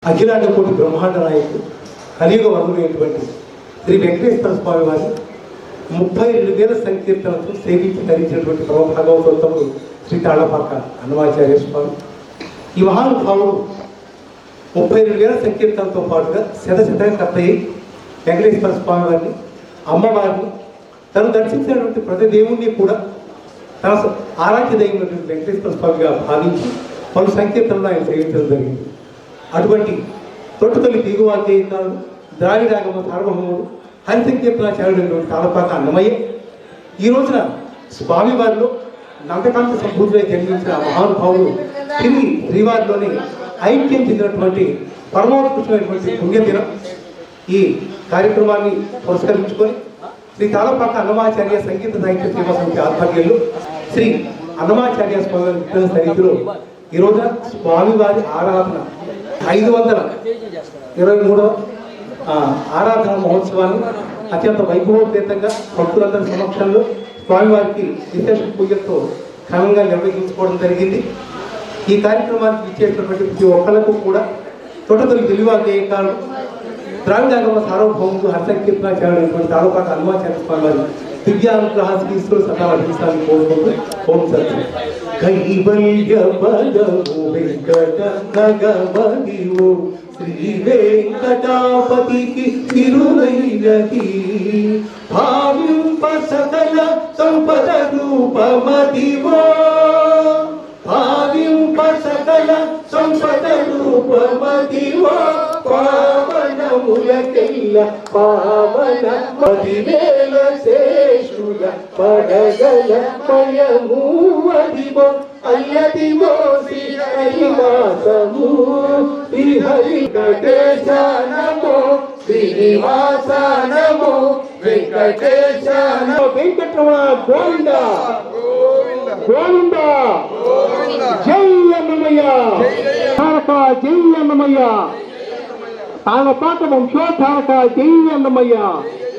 అఖిలాండ కోటి బ్రహ్మాండ నాయకుడు కలియుగ వరుడైనటువంటి శ్రీ వెంకటేశ్వర స్వామి వారి 32,000 సంకీర్తనలతో సేవించి ధరించినటువంటి భాగవతోత్తముడు శ్రీ తాళపాక అన్నమాచార్య స్వామి. ఈ మహానుభావుడు 32,000 సంకీర్తనలతో పాటుగా శతకర్త అయి వెంకటేశ్వర స్వామి వారిని, అమ్మవారిని, తను దర్శించినటువంటి ప్రతి దేవుణ్ణి కూడా తన ఆరాధ్య దైవమైనటువంటి వెంకటేశ్వర స్వామిగా భావించి పలు సంకీర్తనలు ఆయన సేవించడం జరిగింది. అటువంటి తొట్టుతల్లి దిగువాధ్యాయులు ద్రావిడాగమ సార్వభౌముడు హరి సంకీర్తనాచార్యుడైనటువంటి తాళపాక అన్నమయ్య ఈ రోజున స్వామివారిలో నందకాంత సంభూతులై జన్మించిన మహానుభావులు తిరిగి శ్రీవారిలోని ఐక్యం చెందినటువంటి పరమోత్కృష్టమైనటువంటి పుణ్యదినం. ఈ కార్యక్రమాన్ని పురస్కరించుకొని శ్రీ తాళపాక అన్నమాచార్య సంగీత సాహిత్య సేవా సమితి ఆధ్వర్యంలో శ్రీ అన్నమాచార్య స్వామి సన్నిధిలో ఈ రోజున స్వామివారి ఆరాధన 523వ ఆరాధన మహోత్సవాన్ని అత్యంత వైభవోపేతంగా భక్తులందరి సమక్షంలో స్వామివారికి విశేష పూజలతో ఘనంగా నిర్వహించుకోవడం జరిగింది. ఈ కార్యక్రమానికి ఇచ్చేటటువంటి ప్రతి ఒక్కరికి కూడా తొట్టతొలి తెలివాదేయకాలు ద్రావిడాగమ సార్వభౌముడు హరిసంకీర్తనాచార్యుడైనటువంటి తాళపాక అన్నమాచార్య స్వామి వారి దివ్యానుగ్రహాశ్రీశ్వరు సదాభిస్తాన్ని కోరుకుంటూ ఓం సత్యం. కైవల్య పదము వెంకట నగమదివో శ్రీ వెంకటాపతికి తిరునైనది భావింప సకల సంపద రూపమదివో భావింప సకల సంపద రూపమదివో పావనములకెల్ల పావన 10,000 శేషుల పడగల పయము అదివో అయ్యదివో శ్రీనివాసము శ్రీహరి వెంకటేశానమో శ్రీనివాసనమో వెంకటేశానమో వెంకటరమణ గోవింద గోవింద జై అన్నమయ్య తారక జై అన్నమయ్య తాళపాక వంశోద్ధారక జై అన్నమయ్య.